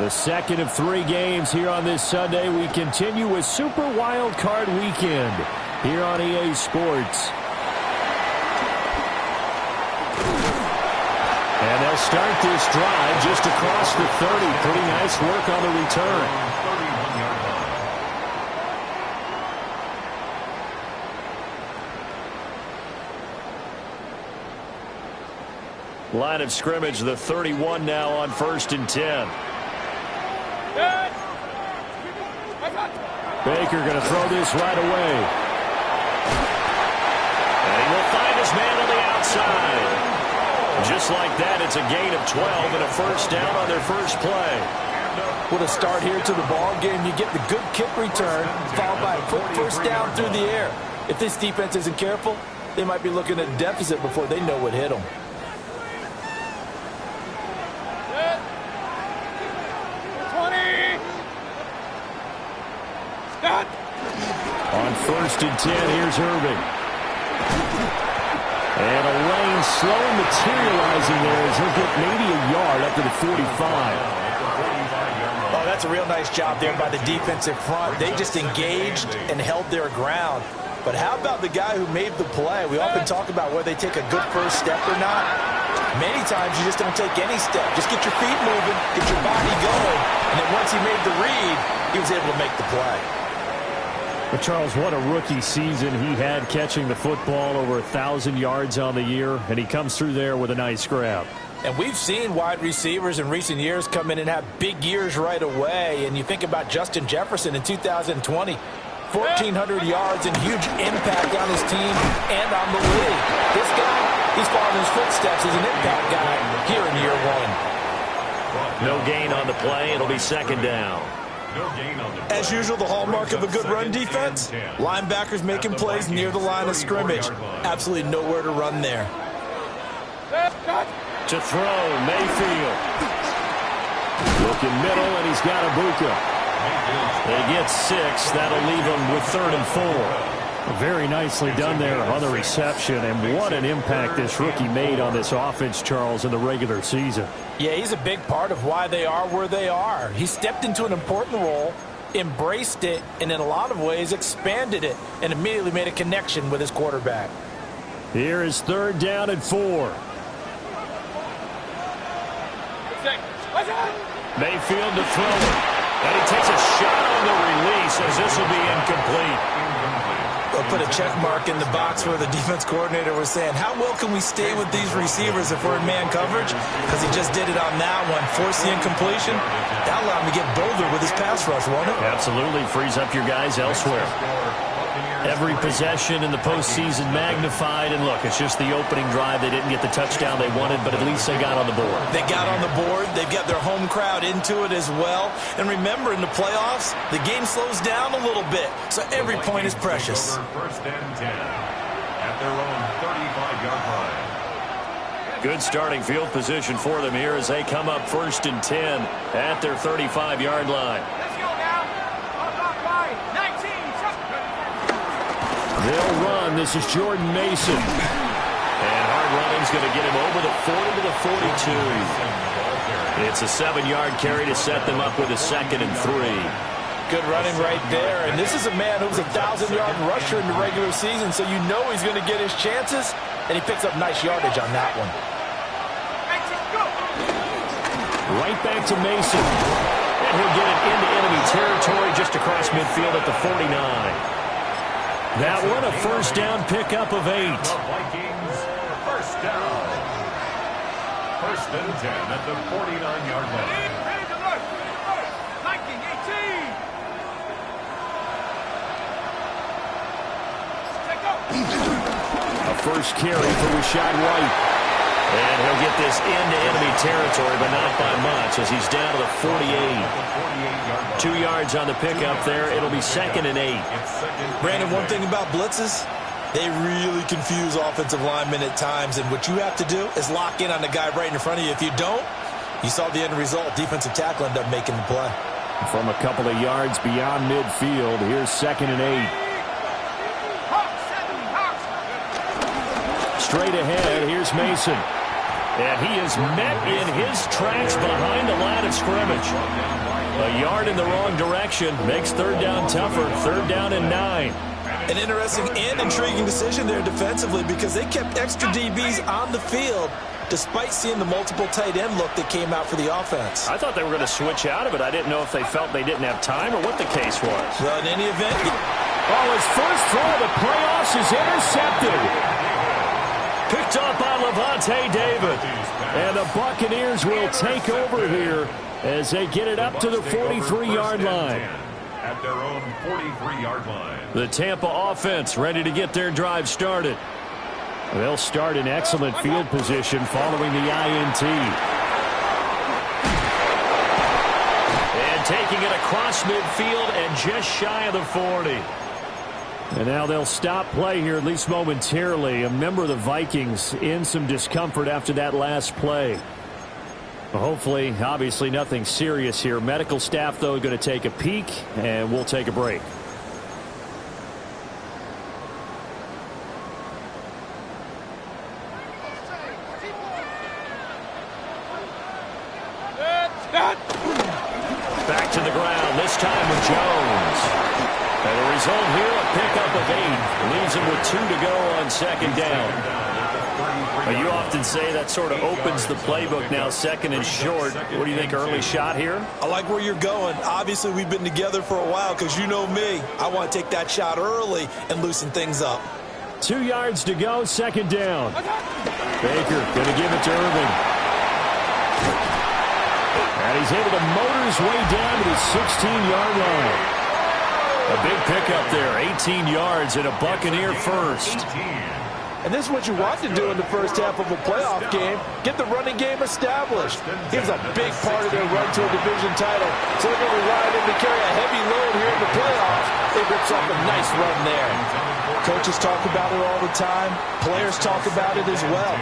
The second of 3 games here on this Sunday. We continue with Super Wild Card Weekend here on EA Sports. And they'll start this drive just across the 30. Pretty nice work on the return. Line of scrimmage, the 31 now on 1st and 10. Baker going to throw this right away. And he will find his man on the outside. Just like that, it's a gain of 12 and a first down on their first play. What a start here to the ball game. You get the good kick return, followed by a quick first down through the air. If this defense isn't careful, they might be looking at a deficit before they know what hit them. On 1st and 10, here's Irving. And a lane slow materializing there as he'll get maybe a yard up to the 45. Oh, that's a real nice job there by the defensive front. They just engaged and held their ground. But how about the guy who made the play? We often talk about whether they take a good first step or not. Many times you just don't take any step. Just get your feet moving, get your body going. And then once he made the read, he was able to make the play. But Charles, what a rookie season he had, catching the football over 1,000 yards on the year, and he comes through there with a nice grab. And we've seen wide receivers in recent years come in and have big years right away. And you think about Justin Jefferson in 2020, 1,400 yards and huge impact on his team and on the league. This guy, he's following his footsteps as an impact guy here in year 1. No gain on the play. It'll be 2nd down. As usual, the hallmark of a good run defense, linebackers making plays near the line of scrimmage. Absolutely nowhere to run there. To throw, Mayfield. Looking middle, and he's got Ibuka. They get 6. That'll leave them with 3rd and 4. Very nicely done there on the reception, and what an impact this rookie made on this offense, Charles, in the regular season. Yeah, he's a big part of why they are where they are. He stepped into an important role, embraced it, and in a lot of ways expanded it, and immediately made a connection with his quarterback. Here is 3rd down and 4. Mayfield to throw it. And he takes a shot on the release as this will be incomplete. They'll put a check mark in the box where the defense coordinator was saying, how well can we stay with these receivers if we're in man coverage? Because he just did it on that one, forced the incompletion. That allowed him to get bolder with his pass rush, won't it? Absolutely. Frees up your guys elsewhere. Every possession in the postseason magnified. And look, it's just the opening drive. They didn't get the touchdown they wanted, but at least they got on the board. They got on the board. They've got their home crowd into it as well. And remember, in the playoffs, the game slows down a little bit, so every point is precious. 1st and 10 at their own 35-yard line. Good starting field position for them here as they come up 1st and 10 at their 35-yard line. They'll run. This is Jordan Mason. And hard running's going to get him over the 40 to the 42. It's a 7-yard carry to set them up with a 2nd and 3. Good running right there. And this is a man who was a 1,000-yard rusher in the regular season, so you know he's going to get his chances. And he picks up nice yardage on that one. Right back to Mason. And he'll get it into enemy territory just across midfield at the 49. That one a first down pickup of 8. The Vikings, first down. 1st and 10 at the 49-yard line. Ready to rush. Viking 18. A first carry for Rachaad White. And he'll get this into enemy territory, but not by much as he's down to the 48. 2 yards on the pickup there. It'll be 2nd and 8. Brandon, one thing about blitzes, they really confuse offensive linemen at times, and what you have to do is lock in on the guy right in front of you. If you don't, you saw the end result. Defensive tackle ended up making the play. From a couple of yards beyond midfield, here's 2nd and 8. Straight ahead, here's Mason. And he is met in his tracks behind the line of scrimmage. A yard in the wrong direction makes third down tougher. Third down and 9. An interesting and intriguing decision there defensively because they kept extra DBs on the field despite seeing the multiple tight end look that came out for the offense. I thought they were going to switch out of it. I didn't know if they felt they didn't have time or what the case was. Well, in any event... Oh, his first throw of the playoffs is intercepted. Picked up by Lavonte David. And the Buccaneers will take over here as they get it up to the 43-yard line. At their own 43-yard line. The Tampa offense ready to get their drive started. They'll start in excellent field position following the INT. And taking it across midfield and just shy of the 40. And now they'll stop play here, at least momentarily. A member of the Vikings in some discomfort after that last play. Hopefully, obviously nothing serious here. Medical staff, though, going to take a peek, and we'll take a break. Back to the ground, this time with Jones. And the result here, a pickup of 8. Leaves him with 2 to go on second down. You often say that sort of opens the playbook now, second and short. What do you think, early shot here? I like where you're going. Obviously, we've been together for a while because you know me. I want to take that shot early and loosen things up. 2 yards to go, second down. Baker going to give it to Irving. And he's able to motor his way down to the 16-yard line. A big pickup there, 18 yards and a Buccaneer first. And this is what you want to do in the first half of a playoff game. Get the running game established. He was a big part of their run to a division title. So they're going to rely on him to carry a heavy load here in the playoffs. They rips off a nice run there. Coaches talk about it all the time. Players talk about it as well.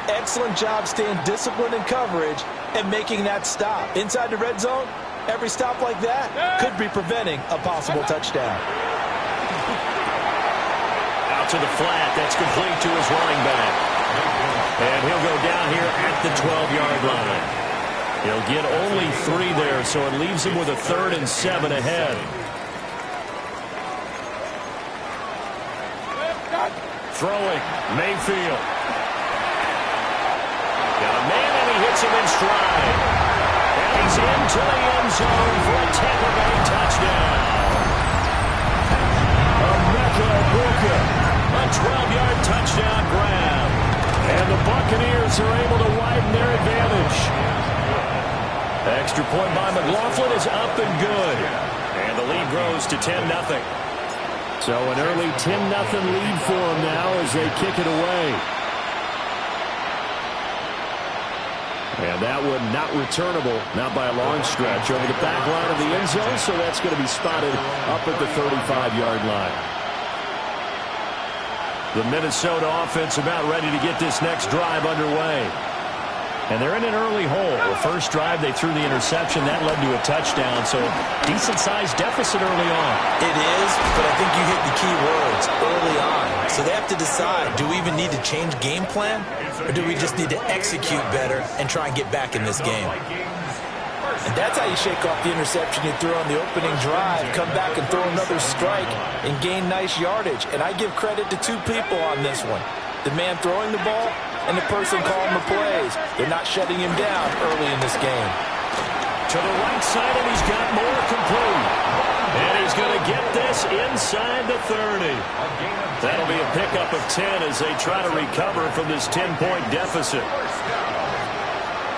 Excellent job staying disciplined in coverage and making that stop. Inside the red zone, every stop like that could be preventing a possible touchdown. To the flat, that's complete to his running back. And he'll go down here at the 12-yard line. He'll get only 3 there, so it leaves him with a 3rd and 7 ahead. Throwing, Mayfield. Got a man, and he hits him in stride. And he's into the end zone for a Tampa Bay touchdown. Emeka Egbuka. A 12-yard touchdown grab. And the Buccaneers are able to widen their advantage. Extra point by McLaughlin is up and good. And the lead grows to 10-0. So an early 10-0 lead for them now as they kick it away. And that one not returnable, not by a long stretch, over the back line of the end zone. So that's going to be spotted up at the 35-yard line. The Minnesota offense about ready to get this next drive underway. And they're in an early hole. The first drive, they threw the interception. That led to a touchdown, so decent-sized deficit early on. It is, but I think you hit the key words early on. So they have to decide, do we even need to change game plan, or do we just need to execute better and try and get back in this game? And that's how you shake off the interception you threw on the opening drive, come back and throw another strike and gain nice yardage. And I give credit to 2 people on this one. The man throwing the ball and the person calling the plays. They're not shutting him down early in this game. To the right side, and he's got more complete. And he's going to get this inside the 30. That'll be a pickup of 10 as they try to recover from this 10-point deficit.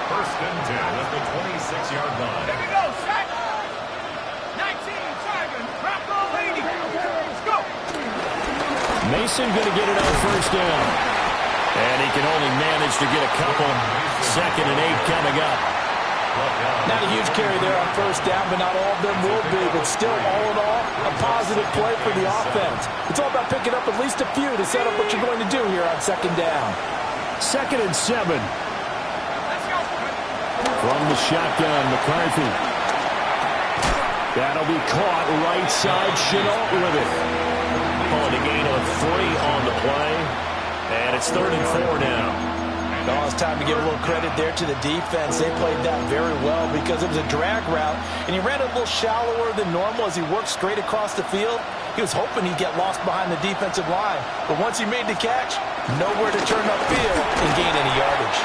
First and 10 at the 26-yard line. Here we go, set. 19, Simon, drop goal 80. Let's go. Mason going to get it on first down. And he can only manage to get a couple. 2nd and 8 coming up. Not a huge carry there on first down, but not all of them will be. But still, all in all, a positive play for the offense. It's all about picking up at least a few to set up what you're going to do here on second down. 2nd and 7. From the shotgun, McCarthy. That'll be caught right side. Chenault with it. Calling a gain of 3 on the play. And it's 3rd and 4 now. Oh, it's time to give a little credit there to the defense. They played that very well because it was a drag route, and he ran a little shallower than normal as he worked straight across the field. He was hoping he'd get lost behind the defensive line, but once he made the catch, nowhere to turn upfield and gain any yardage.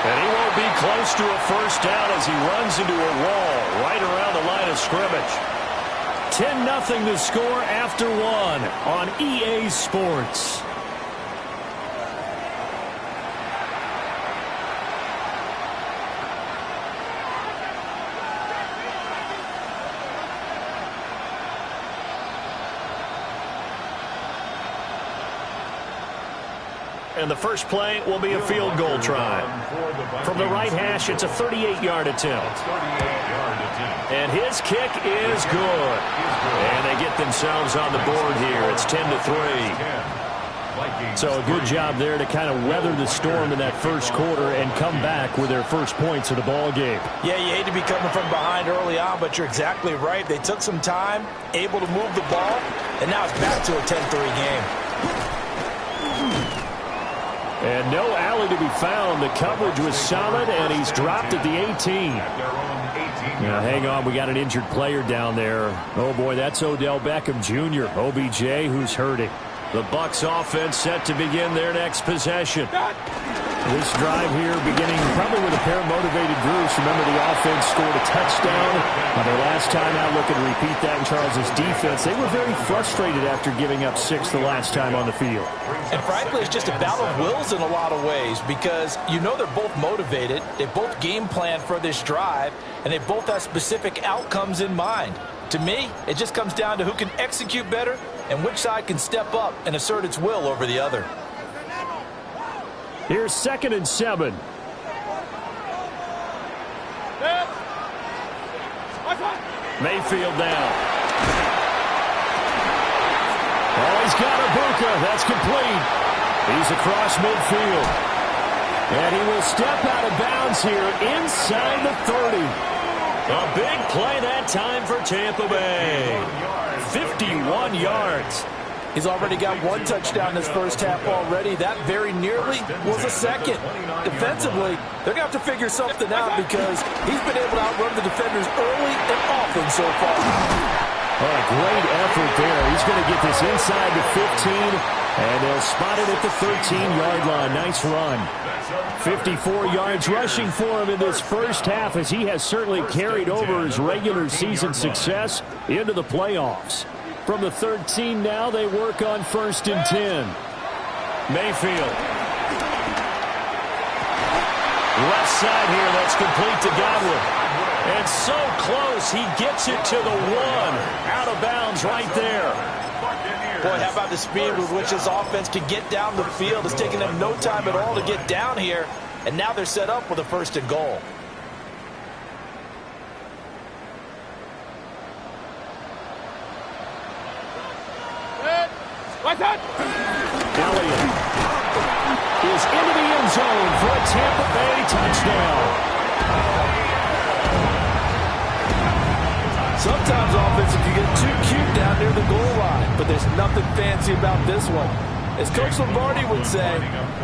And he won't be close to a first down as he runs into a wall right around the line of scrimmage. 10-0 to score after one on EA Sports. And the first play will be a field goal try. From the right hash, it's a 38-yard attempt. And his kick is good. And they get themselves on the board here. It's 10-3. So a good job there to kind of weather the storm in that first quarter and come back with their first points of the ball game. Yeah, you hate to be coming from behind early on, but you're exactly right. They took some time, able to move the ball, and now it's back to a 10-3 game. And no alley to be found. The coverage was solid, and he's dropped at the 18. Now, hang on. We got an injured player down there. Oh, boy, that's Odell Beckham Jr., OBJ, who's hurting. The Bucs offense set to begin their next possession. This drive here beginning probably with a pair of motivated Bruce. Remember, the offense scored a touchdown on their last time out. Looking to repeat that in Charles's defense. They were very frustrated after giving up 6 the last time on the field. And frankly, it's just a battle of wills in a lot of ways because you know they're both motivated. They both game plan for this drive, and they both have specific outcomes in mind. To me, it just comes down to who can execute better and which side can step up and assert its will over the other. Here's 2nd and 7. Mayfield down. Oh, he's got Ibuka. That's complete. He's across midfield. And he will step out of bounds here inside the 30. A big play that time for Tampa Bay. 51 yards. He's already got 1 touchdown in his first half already. That very nearly was a second. Defensively, they're going to have to figure something out because he's been able to outrun the defenders early and often so far. Oh, a great effort there. He's going to get this inside the 15, and they'll spot it at the 13-yard line. Nice run. 54 yards rushing for him in this first half as he has certainly carried over his regular season success into the playoffs. From the 13 now, they work on 1st and 10. Mayfield. Left side here, that's complete to Godwin. And so close, he gets it to the 1. Out of bounds right there. Boy, how about the speed with which this offense can get down the field? It's taken them no time at all to get down here. And now they're set up with a 1st and goal. Elliott is into the end zone for a Tampa Bay touchdown. Sometimes offensive you get too cute down near the goal line, but there's nothing fancy about this one. As Coach Lombardi would say,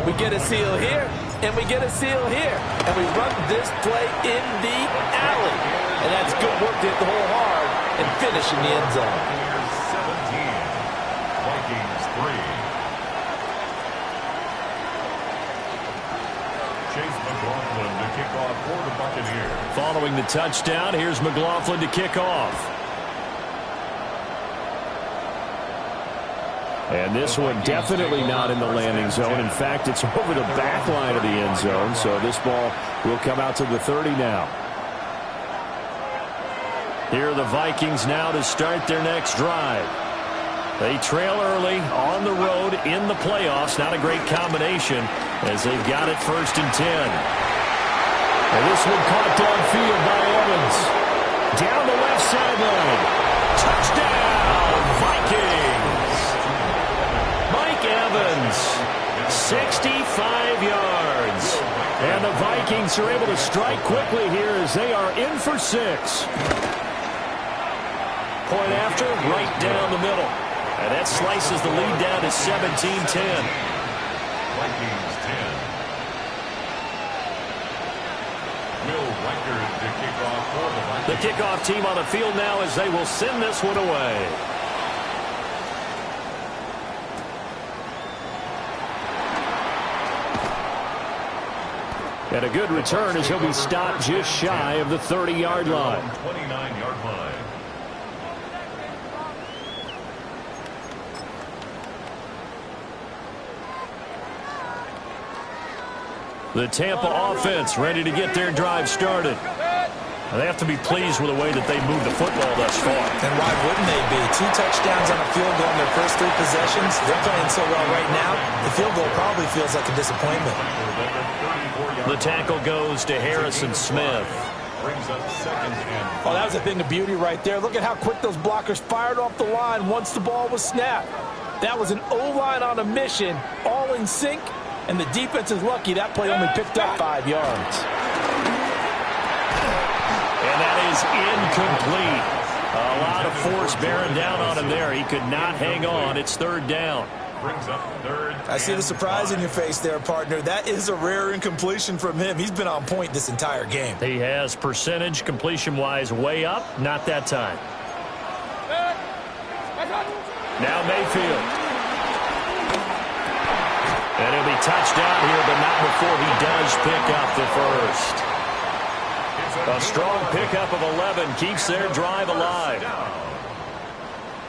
we get a seal here, and we get a seal here, and we run this play in the alley. And that's good work to hit the hole hard and finish in the end zone. Here's 17. Vikings 3. Chase McLaughlin to kick off for the Buccaneers. Following the touchdown, here's McLaughlin to kick off. And this one definitely not in the landing zone. In fact, it's over the back line of the end zone, so this ball will come out to the 30 now. Here are the Vikings now to start their next drive. They trail early on the road in the playoffs. Not a great combination as they've got it 1st and 10. And this one caught downfield by Evans. Down the left sideline. Touchdown, Vikings. Mike Evans, 65 yards. And the Vikings are able to strike quickly here as they are in for 6. Point after, right down the middle. And that slices the lead down to 17-10. Vikings 10. The kickoff team on the field now as they will send this one away. And a good return as he'll be stopped just shy of the 30-yard line. 29-yard line. The Tampa offense ready to get their drive started. They have to be pleased with the way that they moved the football thus far. And why wouldn't they be? 2 touchdowns on a field goal in their first 3 possessions. They're playing so well right now, the field goal probably feels like a disappointment. The tackle goes to Harrison Smith. Oh, that was a thing of beauty right there. Look at how quick those blockers fired off the line once the ball was snapped. That was an O-line on a mission, all in sync, and the defense is lucky that play only picked up 5 yards. And that is incomplete. A lot of force bearing down on him there. He could not hang on. It's 3rd down. I see the surprise in your face there, partner. That is a rare incompletion from him. He's been on point this entire game. He has percentage completion-wise way up. Not that time. Now Mayfield. And he'll be touched down here, but not before he does pick up the first. A strong pickup of 11 keeps their drive alive.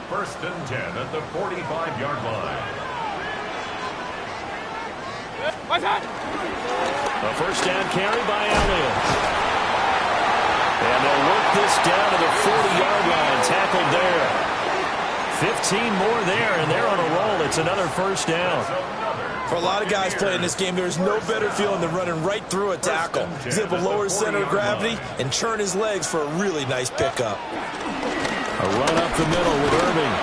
1st and 10 at the 45-yard line. A first down carry by Elliott. And they'll work this down to the 40-yard line. Tackled there. 15 more there, and they're on a roll. It's another first down. For a lot of guys playing this game, there's no better feeling than running right through a tackle. He's able to lower his center of gravity and churn his legs for a really nice pickup. A run up the middle with Irving.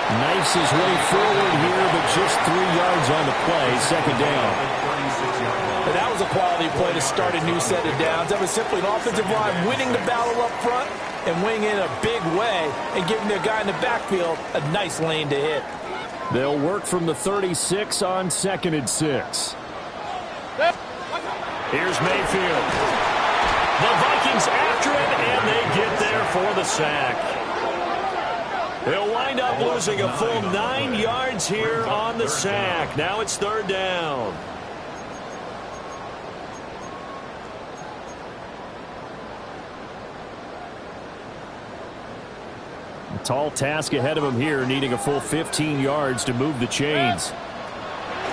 Knifes his way forward here, but just 3 yards on the play. 2nd down. And that was a quality play to start a new set of downs. That was simply an offensive line winning the battle up front and winning in a big way and giving their guy in the backfield a nice lane to hit. They'll work from the 36 on 2nd and 6. Here's Mayfield. The Vikings after him, and they get there for the sack. They'll wind up losing a full 9 yards here on the sack. Now it's 3rd down. Tall task ahead of him here, needing a full 15 yards to move the chains.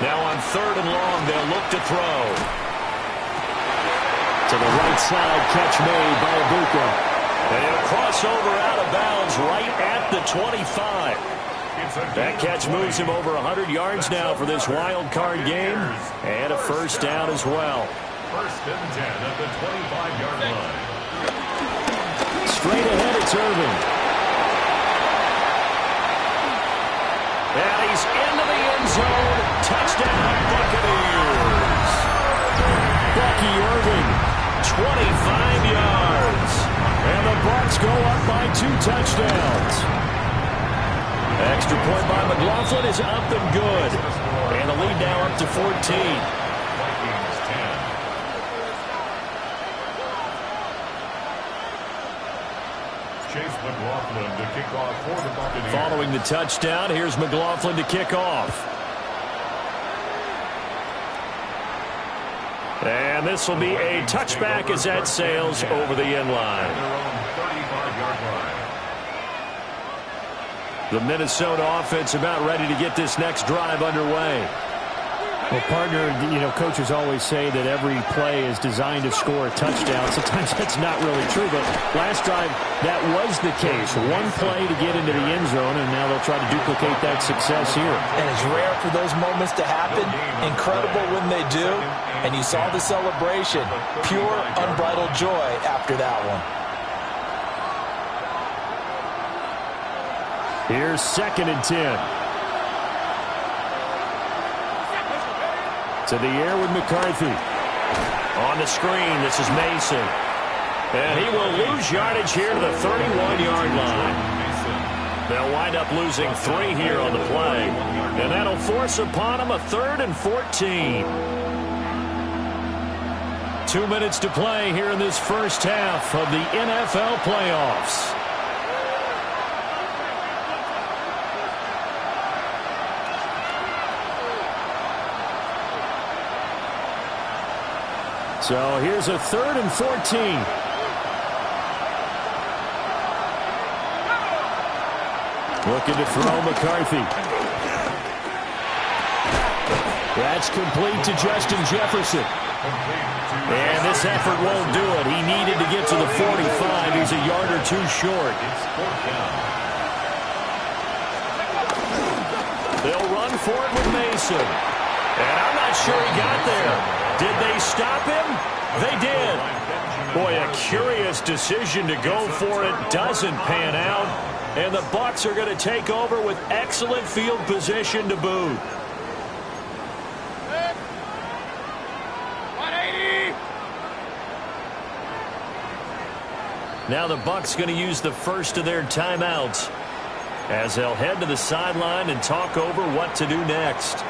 Now on 3rd and long, they'll look to throw. To the right side, catch made by Ibuka. And he'll cross over out of bounds right at the 25. That catch moves him over 100 yards now for this wild card game. And a first down as well. 1st and 10 at the 25-yard line. Straight ahead, it's Irving. And he's into the end zone. Touchdown, Buccaneers. Bucky Irving, 25 yards. And the Bucs go up by 2 touchdowns. Extra point by McLaughlin is up and good. And the lead now up to 14. Chase McLaughlin to kick off for the Buccaneers. Following the touchdown, here's McLaughlin to kick off. And this will be a touchback as that sails over the end line. The Minnesota offense about ready to get this next drive underway. Well, partner, you know, coaches always say that every play is designed to score a touchdown. Sometimes that's not really true, but last drive, that was the case. One play to get into the end zone, and now they'll try to duplicate that success here. And it's rare for those moments to happen. Incredible when they do. And you saw the celebration. Pure, unbridled joy after that one. Here's 2nd and 10. To the air with McCarthy. On the screen, this is Mason. And he will lose yardage here to the 31-yard line. They'll wind up losing 3 here on the play. And that'll force upon him a 3rd and 14. 2 2 minutes to play here in this first half of the NFL playoffs. So here's a 3rd and 14. Looking to throw McCarthy. That's complete to Justin Jefferson. And this effort won't do it. He needed to get to the 45. He's a yard or two short. They'll run for it with Mason. And I'm not sure he got there. Did they stop him? They did. Boy, a curious decision to go for it. Doesn't pan out. And the Bucs are going to take over with excellent field position to boot. 180. Now the Bucs going to use the first of their timeouts as they'll head to the sideline and talk over what to do next.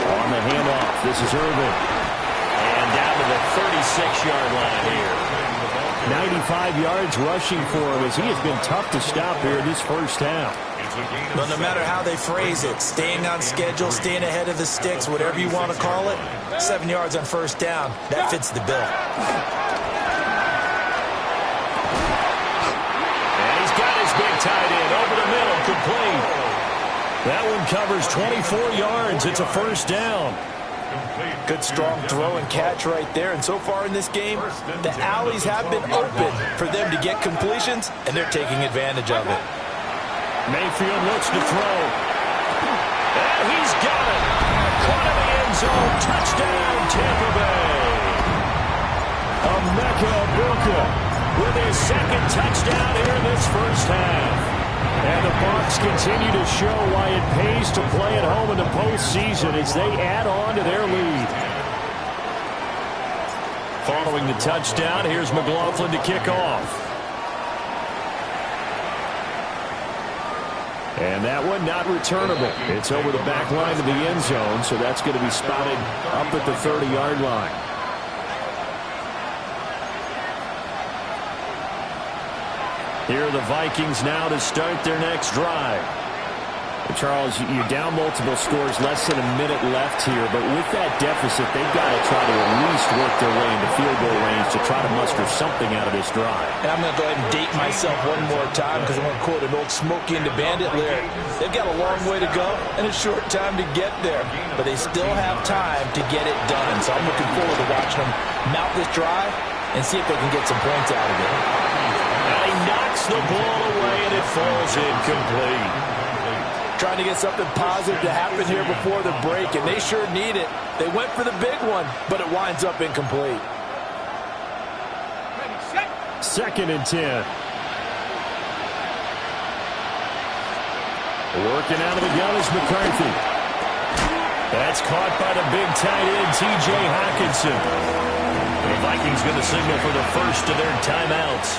On the handoff, this is Irvin. And down to the 36-yard line here. 95 yards rushing for him as he has been tough to stop here in this first half. But no matter how they phrase it, staying on schedule, staying ahead of the sticks, whatever you want to call it, 7 yards on first down, that fits the bill. And he's got his big tight end over the middle, complete. That one covers 24 yards. It's a first down. Good strong throw and catch right there. And so far in this game, the alleys have been open for them to get completions, and they're taking advantage of it. Mayfield looks to throw. And he's got it. Caught in the end zone. Touchdown, Tampa Bay. Emeka Egbuka with his second touchdown here in this first half. And the Bucs continue to show why it pays to play at home in the postseason as they add on to their lead. Following the touchdown, here's McLaughlin to kick off. And that one not returnable. It's over the back line of the end zone, so that's going to be spotted up at the 30-yard line. Here are the Vikings now to start their next drive. Charles, you're down multiple scores, less than a minute left here, but with that deficit, they've got to try to at least work their way into field goal range to try to muster something out of this drive. And I'm going to go ahead and date myself one more time because I'm going to quote an old Smokey and the Bandit lyric. They've got a long way to go and a short time to get there, but they still have time to get it done. So I'm looking forward to watching them mount this drive and see if they can get some points out of it. And he knocks the ball away and it falls incomplete. Trying to get something positive to happen here before the break, and they sure need it. They went for the big one, but it winds up incomplete. Second and 10. Working out of the gun is McCarthy. That's caught by the big tight end, T.J. Hockenson. The Vikings going to signal for the first of their timeouts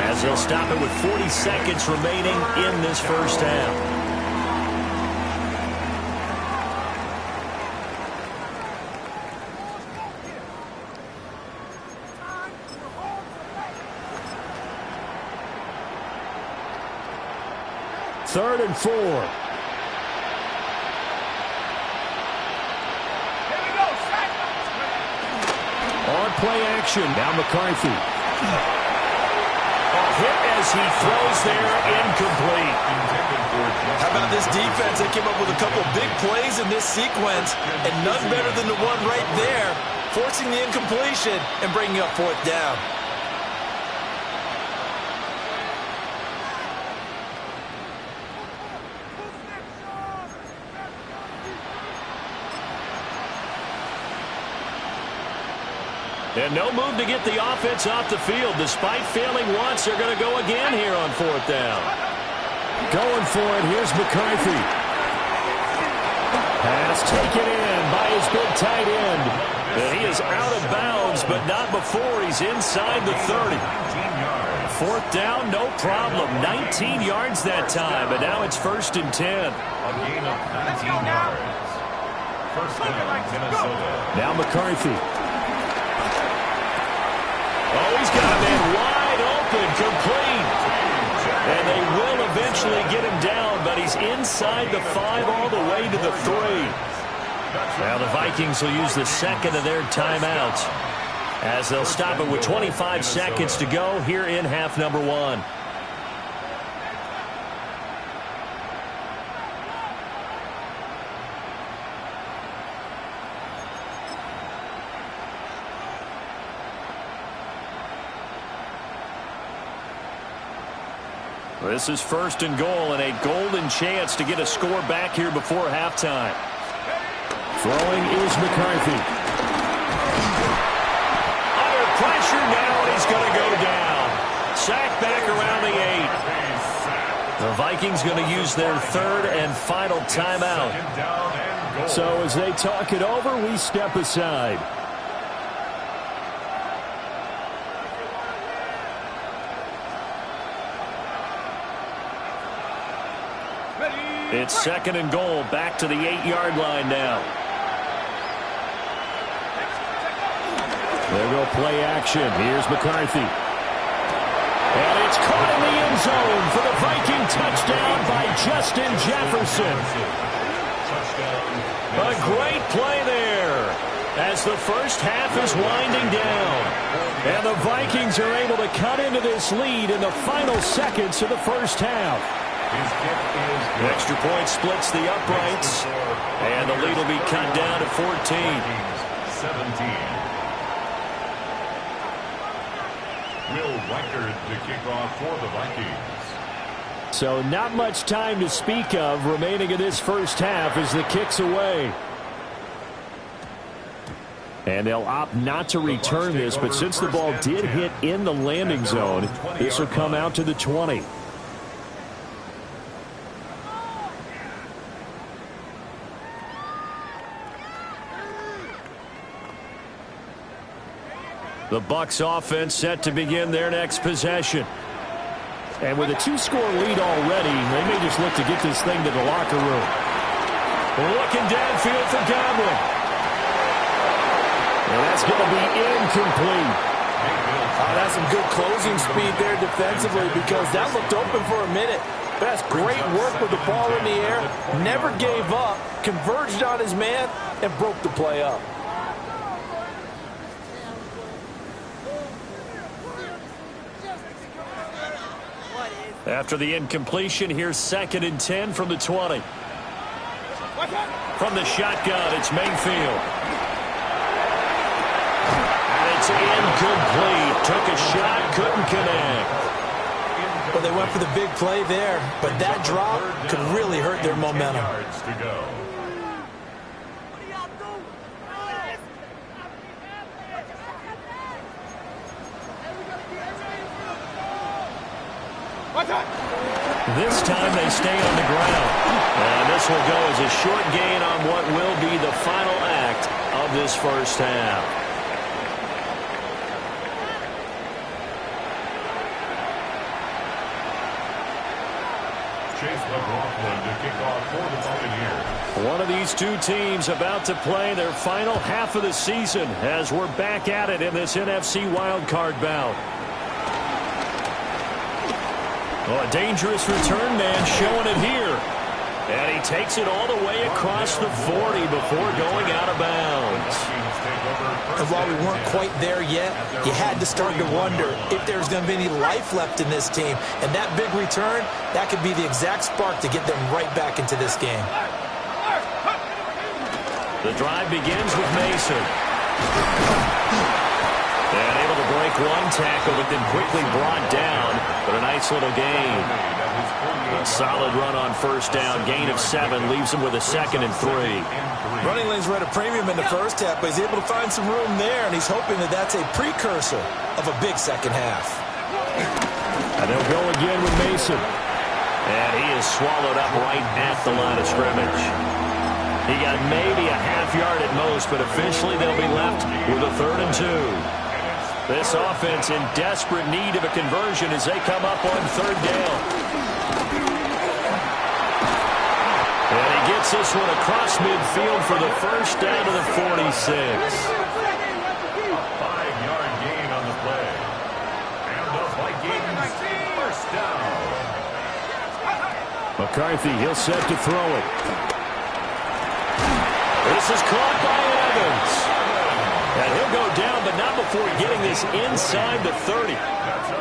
as they'll stop it with 40 seconds remaining in this first half. Third and 4. On play action, now McCarthy. A hit as he throws there, incomplete. How about this defense? They came up with a couple big plays in this sequence, and none better than the one right there, forcing the incompletion and bringing up fourth down. And no move to get the offense off the field. Despite failing once, they're going to go again here on fourth down. Going for it, here's McCarthy. Pass taken in by his big tight end. And he is out of bounds is, but not before he's inside the 30. 19 yards. Fourth down, no problem. 19 yards that time, but now it's 1st and 10. A gain of 19 yards. First down, Minnesota. Now McCarthy. Oh, he's got a man wide open, complete. And they will eventually get him down, but he's inside the 5 all the way to the 3. Now the Vikings will use the second of their timeouts as they'll stop it with 25 seconds to go here in half number 1. This is 1st and goal and a golden chance to get a score back here before halftime. Throwing is McCarthy. Under pressure now, and he's going to go down. Sacked back around the 8. The Vikings going to use their 3rd and final timeout. So as they talk it over, we step aside. It's 2nd and goal, back to the 8-yard line now. There go play action. Here's McCarthy. And it's caught in the end zone for the Viking touchdown by Justin Jefferson. A great play there as the first half is winding down. And the Vikings are able to cut into this lead in the final seconds of the first half. The extra point splits the uprights, and the lead will be cut down to 14. 17. Will Reichard to kick off for the Vikings. So not much time to speak of remaining in this first half as the kick's away. And they'll opt not to return this, but since the ball did hit in the landing zone, this will come out to the 20. The Bucs offense set to begin their next possession. And with a 2-score lead already, they may just look to get this thing to the locker room. Looking downfield for Godwin. And that's going to be incomplete. That's some good closing speed there defensively because that looked open for a minute. But that's great work with the ball in the air. Never gave up, converged on his man, and broke the play up. After the incompletion, here's 2nd and 10 from the 20. From the shotgun, it's Mayfield. And it's incomplete. Took a shot, couldn't connect. Well, they went for the big play there, but that drop could really hurt their momentum. This time they stay on the ground. And this will go as a short gain on what will be the final act of this first half. Chase McLaughlin to kick off for the Buccaneers. One of these two teams about to play their final half of the season as we're back at it in this NFC wildcard bout. Oh, a dangerous return man showing it here. And he takes it all the way across the 40 before going out of bounds. And while we weren't quite there yet, you had to start to wonder if there's going to be any life left in this team. And that big return, that could be the exact spark to get them right back into this game. The drive begins with Mason. And able to break one tackle, but then quickly brought down. But a nice little gain. A solid run on first down. Gain of 7 leaves him with a 2nd and 3. Running lanes were at a premium in the first half, but he's able to find some room there, and he's hoping that that's a precursor of a big second half. And they'll go again with Mason. And he is swallowed up right at the line of scrimmage. He got maybe a half yard at most, but officially they'll be left with a 3rd and 2. This offense in desperate need of a conversion as they come up on third down. And he gets this one across midfield for the first down to the 46. A 5-yard gain on the play. And the Vikings first down. McCarthy, he'll set to throw it. This is caught by Evans. And he'll go down, but not before getting this inside the 30.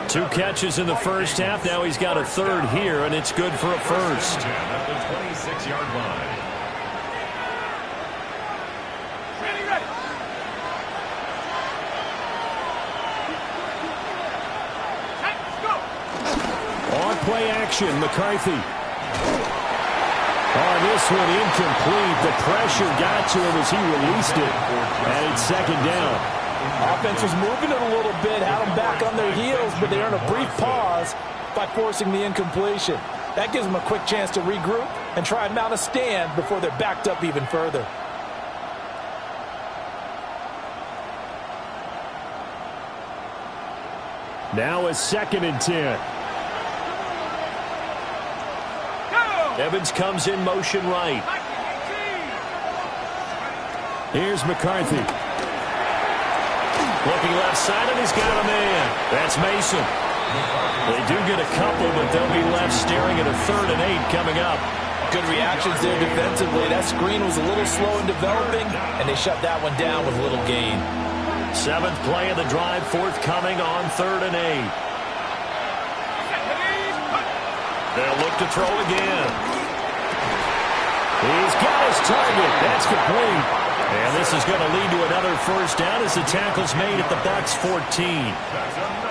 2 catches in the first half. Now he's got a third here, and it's good for a first. At the 26-yard line. Ready, ready. Let's go. On play action, McCarthy. Oh, this one incomplete. The pressure got to him as he released it. And it's second down. Offense was moving it a little bit, had them back on their heels, but they earned a brief pause by forcing the incompletion. That gives them a quick chance to regroup and try and mount a stand before they're backed up even further. Now a 2nd and 10. Evans comes in motion right. Here's McCarthy. Looking left side, and he's got a man. That's Mason. They do get a couple, but they'll be left staring at a 3rd and 8 coming up. Good reactions there defensively. That screen was a little slow in developing, and they shut that one down with little gain. 7th play of the drive, forthcoming on 3rd and 8. They'll look to throw again. He's got his target. That's complete. And this is going to lead to another first down as the tackle's made at the Bucs 14.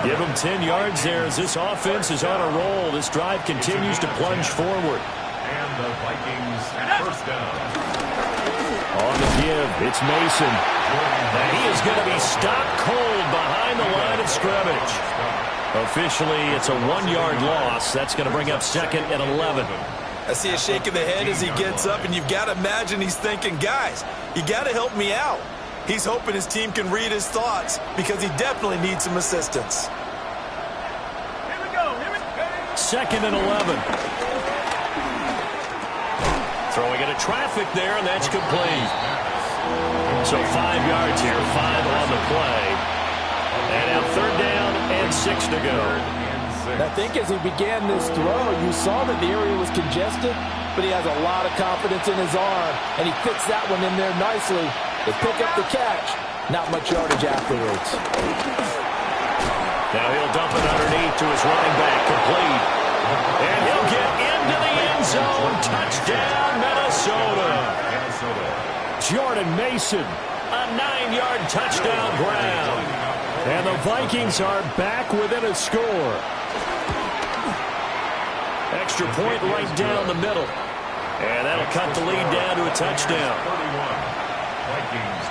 Give them 10 yards there as this offense is on a roll. This drive continues to plunge forward. And the Vikings first down. On the give, it's Mason. And he is going to be stopped cold behind the line of scrimmage. Officially, it's a 1-yard loss. That's going to bring up 2nd and 11. I see a shake of the head as he gets up, and you've got to imagine he's thinking, guys, you got to help me out. He's hoping his team can read his thoughts because he definitely needs some assistance. Here we go. 2nd and 11. Throwing into traffic there, and that's complete. So 5 yards here, 5 on the play. And now 3rd down and 6 to go. I think as he began this throw, you saw that the area was congested, but he has a lot of confidence in his arm, and he fits that one in there nicely. They pick up the catch. Not much yardage afterwards. Now he'll dump it underneath to his running back, complete. And he'll get into the end zone. Touchdown, Minnesota. Jordan Mason, a 9-yard touchdown ground. And the Vikings are back within a score. Extra point right down the middle. And that'll cut the lead down to a touchdown. 31. Vikings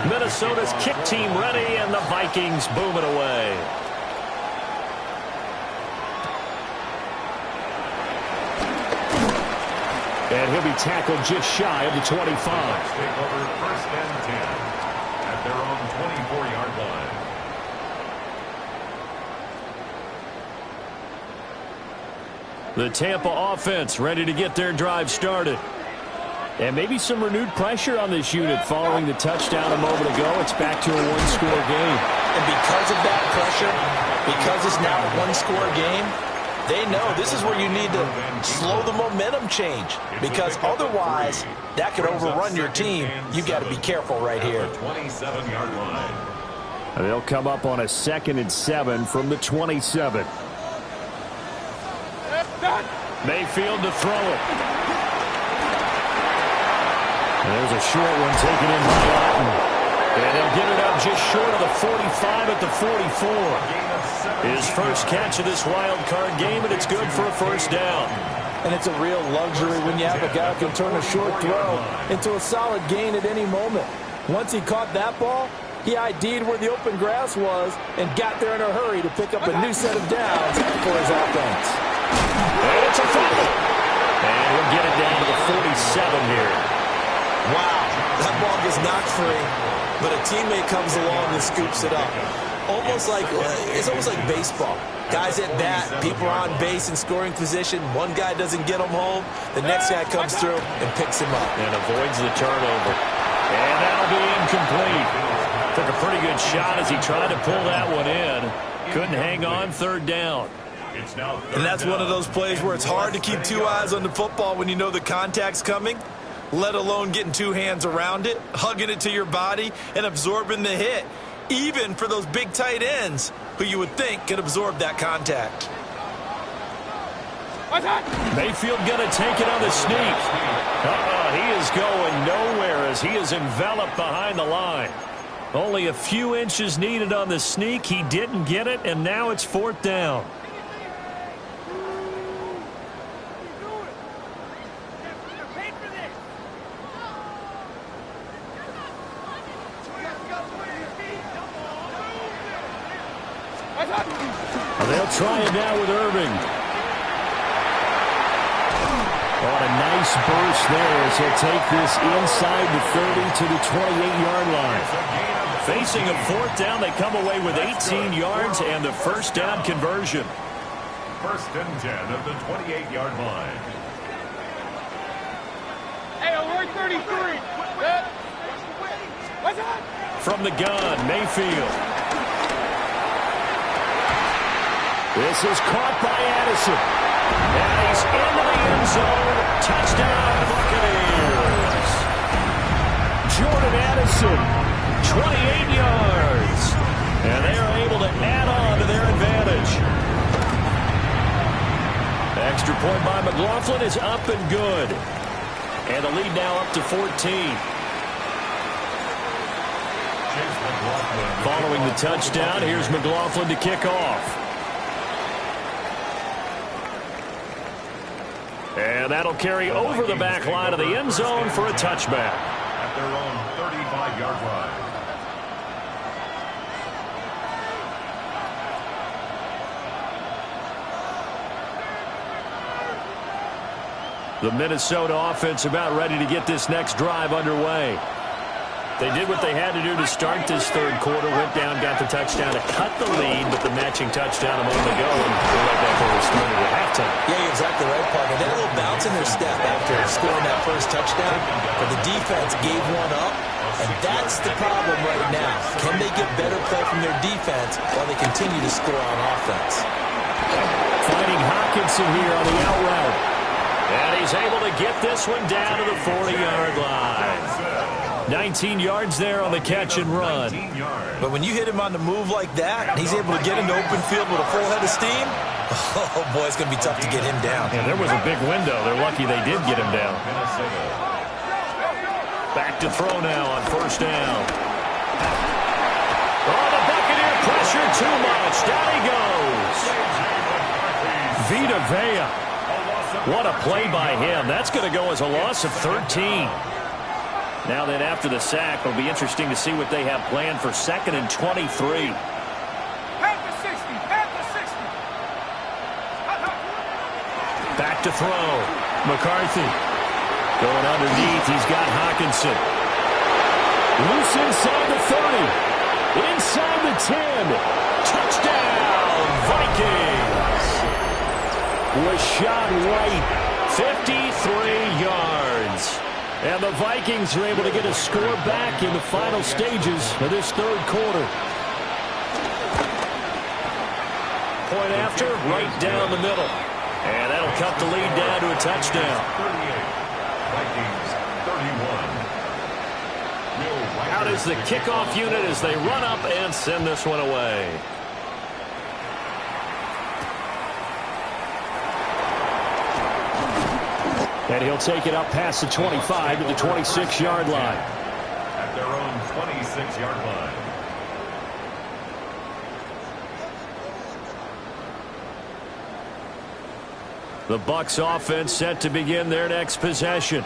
24. Minnesota's kick team ready, and the Vikings boom it away. And he'll be tackled just shy of the 25. Take over 1st and 10 at their own 24-yard line. The Tampa offense ready to get their drive started. And maybe some renewed pressure on this unit following the touchdown a moment ago. It's back to a 1-score game. And because of that pressure, because it's now a 1-score game, they know this is where you need to slow the momentum change, because otherwise that could overrun your team. You've got to be careful right here. 27-yard line. They'll come up on a 2nd and 7 from the 27. Mayfield to throw it. There's a short one taken in by Otten. And they'll get it up just short of the 45 at the 44. His first catch of this wild card game, and it's good for a first down. And it's a real luxury when you have a guy who can turn a short throw into a solid gain at any moment. Once he caught that ball, he ID'd where the open grass was and got there in a hurry to pick up a new set of downs for his offense. And it's a fumble. And he'll get it down to the 47 here. Wow, that ball gets knocked free. but a teammate comes along and scoops it up. It's almost like baseball. Guys at bat, people are on base in scoring position. One guy doesn't get him home. The next guy comes through and picks him up. And avoids the turnover. And that'll be incomplete. Took a pretty good shot as he tried to pull that one in. Couldn't hang on, third down. And that's one of those plays where it's hard to keep two eyes on the football when you know the contact's coming, let alone getting two hands around it, hugging it to your body, and absorbing the hit. Even for those big tight ends who you would think could absorb that contact. Mayfield going to take it on the sneak. He is going nowhere as he is enveloped behind the line. Only a few inches needed on the sneak. He didn't get it, and now it's fourth down. They'll try it now with Irving. What a nice burst there as he'll take this inside the 30 to the 28-yard line. Facing a fourth down, they come away with 18 yards and the first down conversion. First and 10 at the 28-yard line. Hey, alert 33. What's that? From the gun, Mayfield. This is caught by Addison. And he's into the end zone. Touchdown, Buccaneers. Jordan Addison, 28 yards. And they are able to add on to their advantage. Extra point by McLaughlin is up and good. And the lead now up to 14. Following the touchdown, here's McLaughlin to kick off. And that'll carry over the back line of the end zone for a touchback. At their own 35-yard line. The Minnesota offense about ready to get this next drive underway. They did what they had to do to start this third quarter. Went down, got the touchdown to cut the lead, but the matching touchdown a moment ago, and we're right back where we started at halftime. Yeah, you're exactly right, Parker. They had a little bounce in their step after scoring that first touchdown, but the defense gave one up, and that's the problem right now. Can they get better play from their defense while they continue to score on offense? Finding Hockenson here on the out route. And he's able to get this one down to the 40-yard line. 19 yards there on the catch and run. But when you hit him on the move like that, and he's able to get into open field with a full head of steam, oh boy, it's going to be tough to get him down. Yeah, there was a big window. They're lucky they did get him down. Back to throw now on first down. Oh, the Buccaneer pressure too much. Down he goes. Vita Vea. What a play by him. That's going to go as a loss of 13. Now then, after the sack, it'll be interesting to see what they have planned for second and 23. Pass the 60. Pass the 60. Back to throw. McCarthy. Going underneath. He's got Hockenson. Loose inside the 30. Inside the 10. Touchdown, Vikings. Was shot right. 53 yards. And the Vikings are able to get a score back in the final stages of this third quarter. Point after, right down the middle. And that'll cut the lead down to a touchdown. 38. Vikings 31. Out is the kickoff unit as they run up and send this one away. And he'll take it up past the 25 to the 26-yard line. At their own 26-yard line. The Bucs offense set to begin their next possession.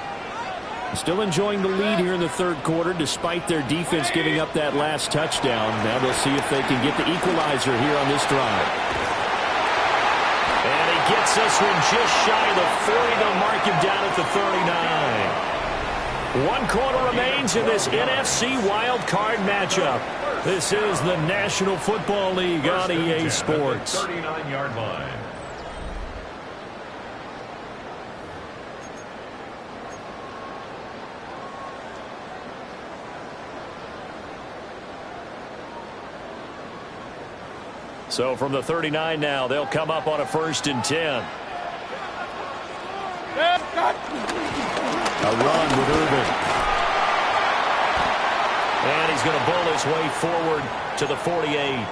Still enjoying the lead here in the third quarter despite their defense giving up that last touchdown. Now they'll see if they can get the equalizer here on this drive. And he gets this one just shy of the 40. They'll mark him down at the 39. One quarter remains in this NFC Wild Card matchup. This is the National Football League on EA Sports. 39-yard line. So from the 39 now, they'll come up on a 1st and 10. A run with Urban. And he's going to bull his way forward to the 48.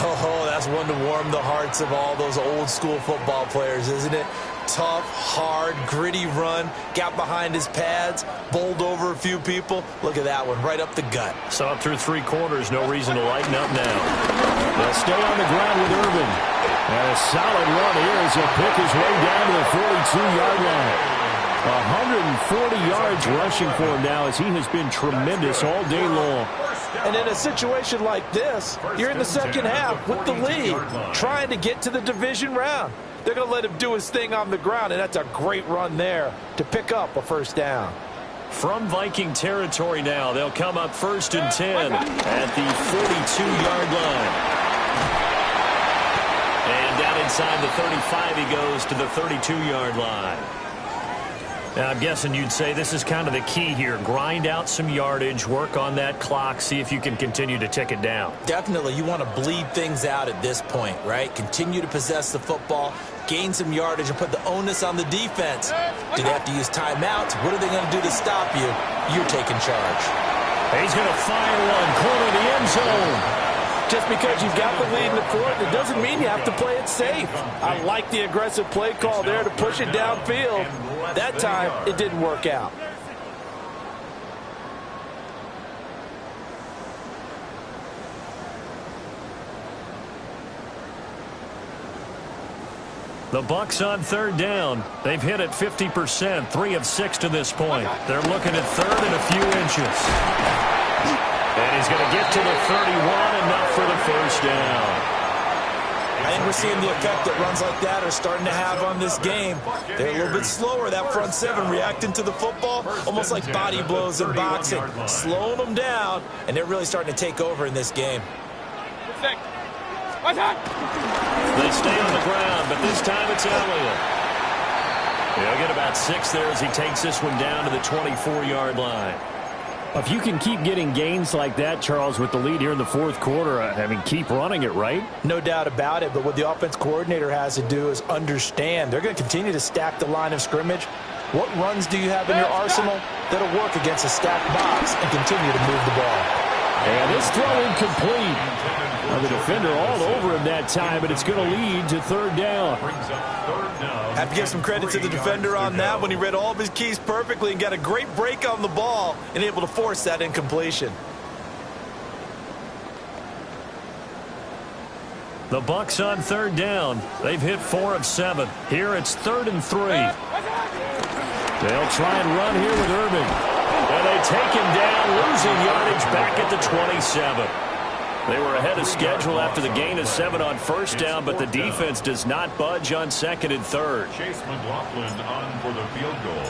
Oh, that's one to warm the hearts of all those old school football players, isn't it? Tough, hard, gritty run. Got behind his pads, bowled over a few people. Look at that one, right up the gut. Saw it through 3 quarters. No reason to lighten up now. They'll stay on the ground with Urban. And a solid run here as he'll pick his way down to the 42-yard line. 140 yards rushing for him now as he has been tremendous all day long. And in a situation like this, you're in the second half with the lead, trying to get to the division round. They're going to let him do his thing on the ground, and that's a great run there to pick up a 1st down. From Viking territory now, they'll come up 1st and 10 at the 42-yard line. And down inside the 35 he goes to the 32-yard line. Now, I'm guessing you'd say this is kind of the key here. Grind out some yardage, work on that clock, see if you can continue to tick it down. Definitely, you want to bleed things out at this point, right? Continue to possess the football, gain some yardage, and put the onus on the defense. Do they have to use timeouts? What are they going to do to stop you? You're taking charge. He's going to fire one, corner the end zone. Just because you've got the lead in the 4th, it doesn't mean you have to play it safe. I like the aggressive play call there to push it downfield. That time, it didn't work out. The Bucks on 3rd down. They've hit it 50%, 3 of 6 to this point. They're looking at 3rd and a few inches. And he's going to get to the 31, enough for the 1st down. I think we're seeing the effect that runs like that are starting to have on this game. They're a little bit slower, that front 7, reacting to the football, almost like body blows in boxing, slowing them down, and they're really starting to take over in this game. They stay on the ground, but this time it's Elliott. He'll get about 6 there as he takes this one down to the 24-yard line. If you can keep getting gains like that, Charles, with the lead here in the 4th quarter, I mean, keep running it, right? No doubt about it, but what the offense coordinator has to do is understand. They're going to continue to stack the line of scrimmage. What runs do you have in your arsenal that'll work against a stacked box and continue to move the ball? And this throw incomplete. Well, the defender all over him that time, but it's going to lead to 3rd down. Have to give some credit to the defender on that when he read all of his keys perfectly and got a great break on the ball and able to force that incompletion. The Bucks on 3rd down. They've hit 4 of 7. Here it's 3rd and 3. They'll try and run here with Urban. And they take him down, losing yardage back at the 27. They were ahead of schedule after the gain of 7 on 1st down, but the defense does not budge on 2nd and 3rd. Chase McLaughlin on for the field goal.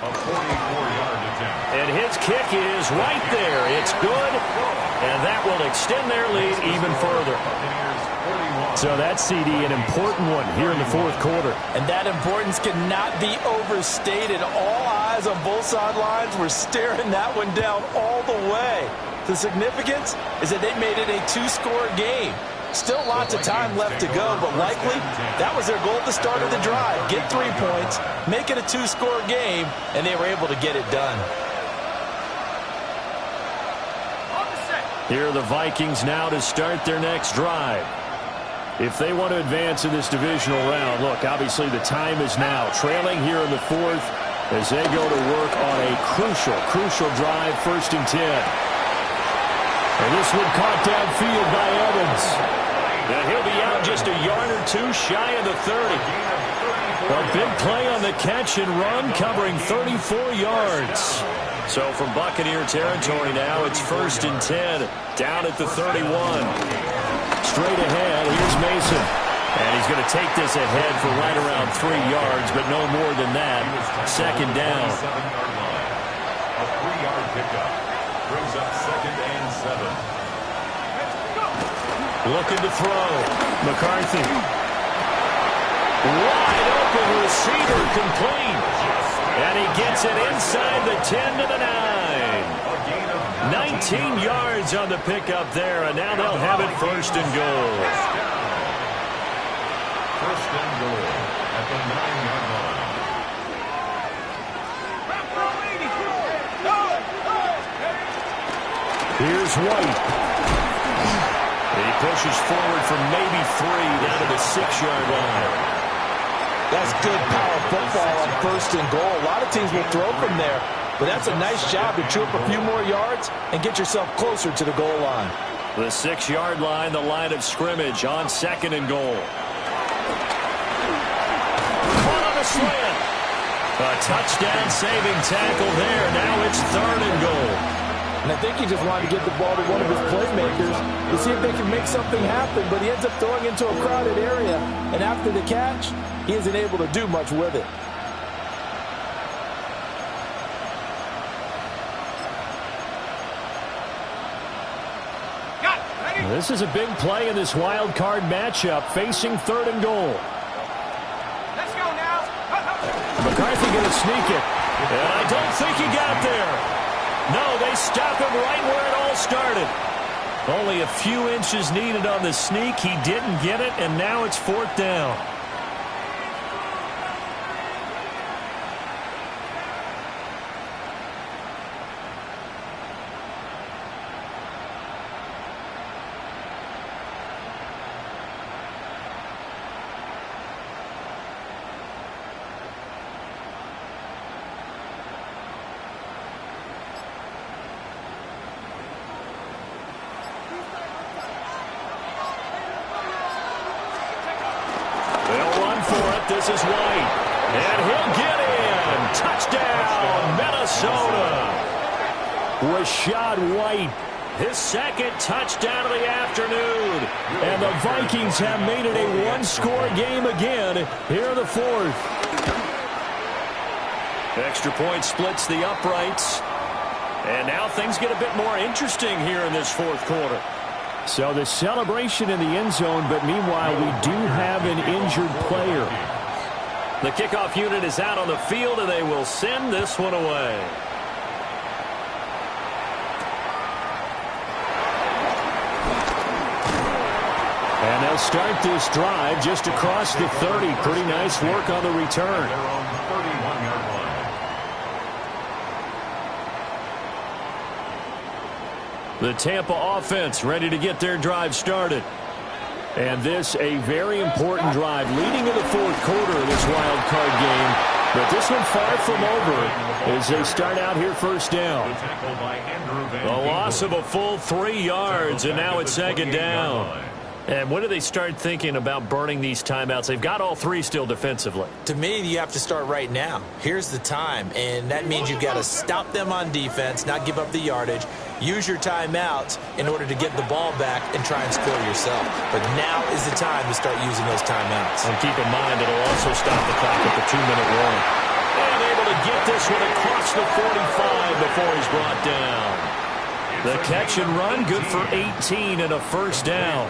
A 44-yard attempt. And his kick is right there. It's good, and that will extend their lead even further. So that CD, an important one here in the 4th quarter. And that importance cannot be overstated. All eyes on both sidelines were staring that one down all the way. The significance is that they made it a 2-score game. Still lots of time left to go, but likely that was their goal at the start of the drive. Get 3 points, make it a 2-score game, and they were able to get it done. Here are the Vikings now to start their next drive. If they want to advance in this divisional round, look, obviously the time is now. Trailing here in the 4th as they go to work on a crucial drive, 1st and 10. And this one caught downfield by Evans. And he'll be out just a yard or 2 shy of the 30. A big play on the catch and run, covering 34 yards. So from Buccaneer territory now, it's 1st and 10, down at the 31. Straight ahead, here's Mason. And he's going to take this ahead for right around 3 yards, but no more than that. Second down. A 3-yard pickup brings up 2nd and 7. Looking to throw. McCarthy. Wide open receiver, complete. And he gets it inside the 10 to the 9. 19 yards on the pickup there, and now they'll have it 1st and goal. 1st and goal at the 9-yard line. Here's White. He pushes forward from maybe 3 down to the 6-yard line. That's good power football on 1st and goal. A lot of teams will throw from there, but that's a nice job to chew up a few more yards and get yourself closer to the goal line. The 6-yard line, the line of scrimmage on 2nd and goal. Caught on the slant. A touchdown-saving tackle there. Now it's 3rd and goal. And I think he just wanted to get the ball to one of his playmakers to see if they can make something happen, but he ends up throwing into a crowded area, and after the catch, he isn't able to do much with it. This is a big play in this wild card matchup, facing 3rd and goal. Let's go now. McCarthy going to sneak it, and I don't think he got there. No, they stop him right where it all started. Only a few inches needed on the sneak. He didn't get it, and now it's 4th down. This is White, and he'll get in. Touchdown, Minnesota. Rachaad White, his 2nd touchdown of the afternoon. And the Vikings have made it a one-score game again here in the 4th. Extra point splits the uprights. And now things get a bit more interesting here in this 4th quarter. So the celebration in the end zone, but meanwhile we do have an injured player. The kickoff unit is out on the field, and they will send this one away. And they'll start this drive just across the 30. Pretty nice work on the return. They're on the 31-yard line. The Tampa offense ready to get their drive started. And this a very important drive leading to the 4th quarter of this wild card game. But this one far from over as they start out here 1st down. A loss of a full 3 yards, and now it's 2nd down. And when do they start thinking about burning these timeouts? They've got all 3 still defensively. To me, you have to start right now. Here's the time, and that means you've got to stop them on defense, not give up the yardage. Use your timeouts in order to get the ball back and try and score yourself. But now is the time to start using those timeouts. And keep in mind, it'll also stop the clock at the 2-minute warning. And able to get this one across the 45 before he's brought down. The catch and run, good for 18 and a 1st down.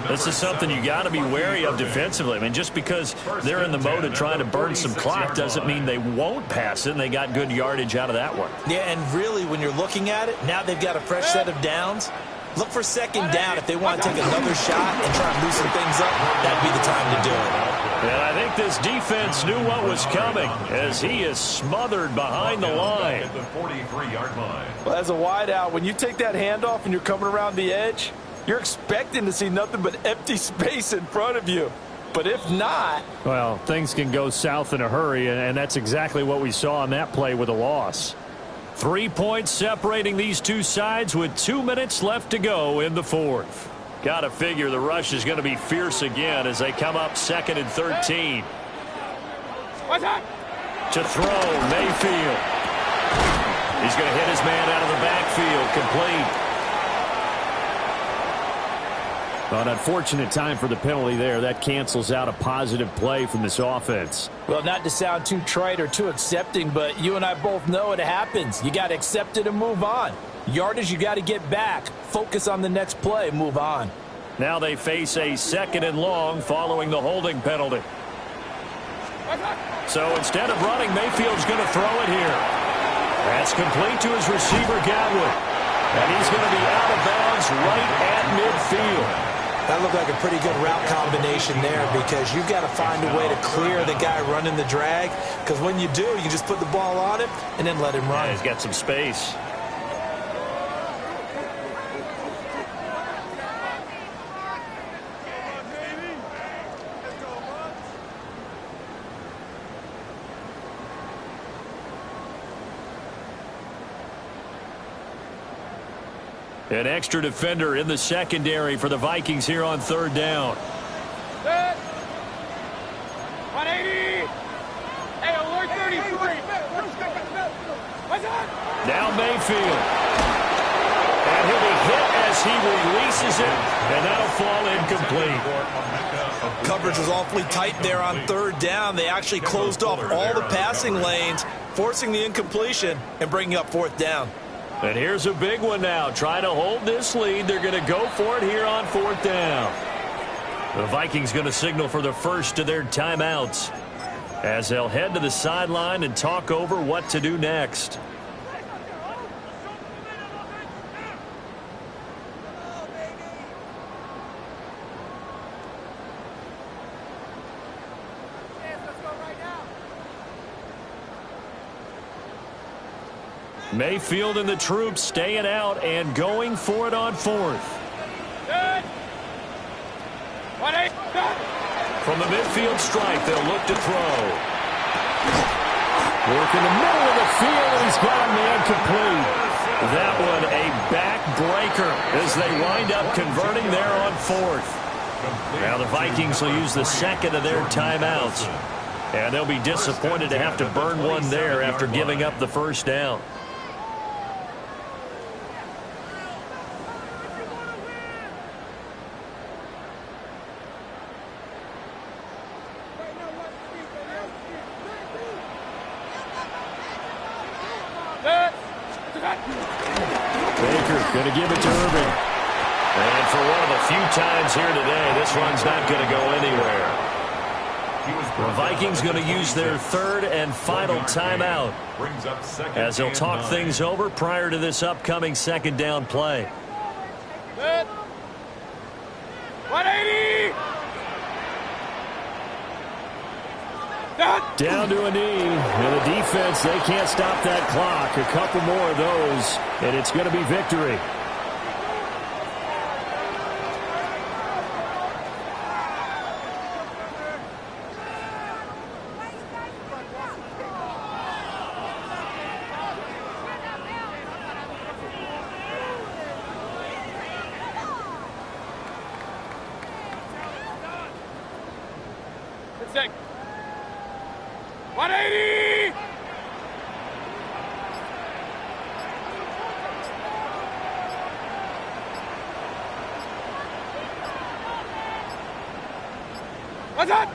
This is something you got to be wary of defensively. I mean, just because they're in the mode of trying to burn some clock doesn't mean they won't pass it, and they got good yardage out of that one. Yeah, and really, when you're looking at it, now they've got a fresh set of downs. Look for 2nd down if they want to take another shot and try and loosen things up. That'd be the time to do it. And I think this defense knew what was coming as he is smothered behind the line. At the 43-yard line. Well, as a wideout, when you take that handoff and you're coming around the edge, you're expecting to see nothing but empty space in front of you. But if not... Well, things can go south in a hurry, and that's exactly what we saw on that play with a loss. 3 points separating these two sides with 2 minutes left to go in the 4th. Got to figure the rush is going to be fierce again as they come up 2nd and 13. What's that? To throw, Mayfield. He's going to hit his man out of the backfield, complete. An unfortunate time for the penalty there. That cancels out a positive play from this offense. Well, not to sound too trite or too accepting, but you and I both know it happens. You got to accept it and move on. Yardage, you got to get back. Focus on the next play. Move on. Now they face a 2nd and long following the holding penalty. So instead of running, Mayfield's going to throw it here. That's complete to his receiver, Godwin. And he's going to be out of bounds right at midfield. That looked like a pretty good route combination there because you've got to find a way to clear the guy running the drag, because when you do, you just put the ball on him and then let him run. Yeah, he's got some space. An extra defender in the secondary for the Vikings here on 3rd down. Set. 180. Hey, alert 33. What's that? Now Mayfield. And he'll be hit as he releases it, and that'll fall incomplete. Coverage was awfully tight there on 3rd down. They actually closed off all the passing lanes, forcing the incompletion and bringing up 4th down. And here's a big one now. Trying to hold this lead. They're going to go for it here on 4th down. The Vikings going to signal for the first of their timeouts as they'll head to the sideline and talk over what to do next. Mayfield and the troops staying out and going for it on 4th. Set. 180. From the midfield stripe, they'll look to throw. Work in the middle of the field, and he's got a man complete. That one a backbreaker as they wind up converting there on 4th. Now the Vikings will use the 2nd of their timeouts. And they'll be disappointed to have to burn one there after giving up the 1st down. Baker going to give it to Irving. And for one of the few times here today, this one's not going to go anywhere. The Vikings going to use their 3rd and final timeout as they'll talk things over prior to this upcoming 2nd down play. 180. Down to a knee, and the defense, they can't stop that clock. A couple more of those, and it's going to be victory. It's like 180. What's that?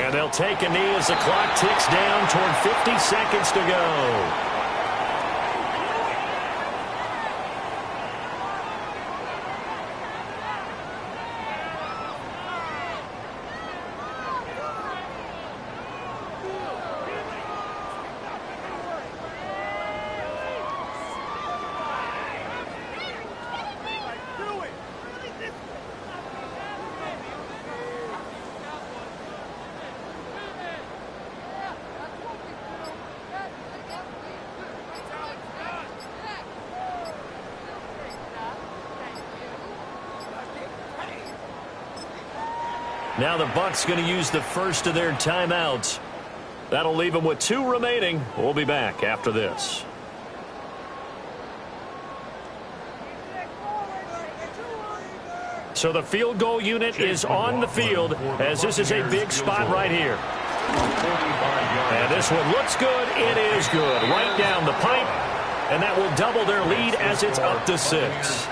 And they'll take a knee as the clock ticks down toward 50 seconds to go. Now the Bucs going to use the first of their timeouts. That'll leave them with 2 remaining. We'll be back after this. So the field goal unit is on the field as this is a big spot right here. And this one looks good. It is good. Right down the pipe. and that will double their lead as it's up to 6.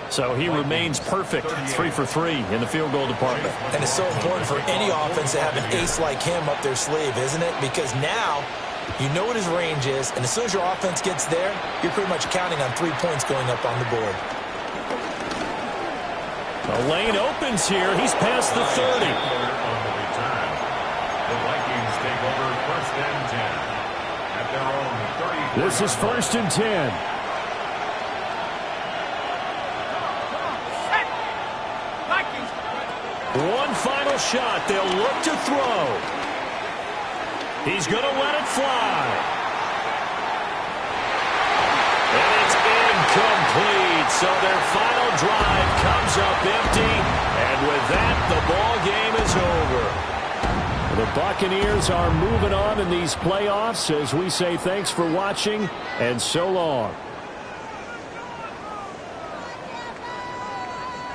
So he remains perfect, 3 for 3 in the field goal department. And it's so important for any offense to have an ace like him up their sleeve, isn't it? Because now you know what his range is, and as soon as your offense gets there, you're pretty much counting on 3 points going up on the board. The lane opens here. He's past the 30. The Vikings take over 1st and 10 at their own 30. This is 1st and 10. Vikings. One final shot. They'll look to throw. He's going to let it fly. And it's incomplete. So their final drive comes up empty. And with that, the ball game is over. The Buccaneers are moving on in these playoffs as we say thanks for watching and so long.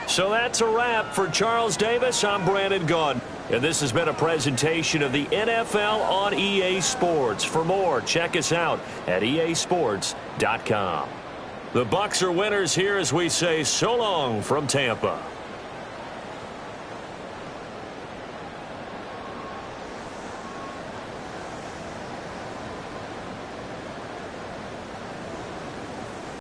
So that's a wrap for Charles Davis. I'm Brandon Gunn. And this has been a presentation of the NFL on EA Sports. For more, check us out at easports.com. The Bucs are winners here as we say so long from Tampa.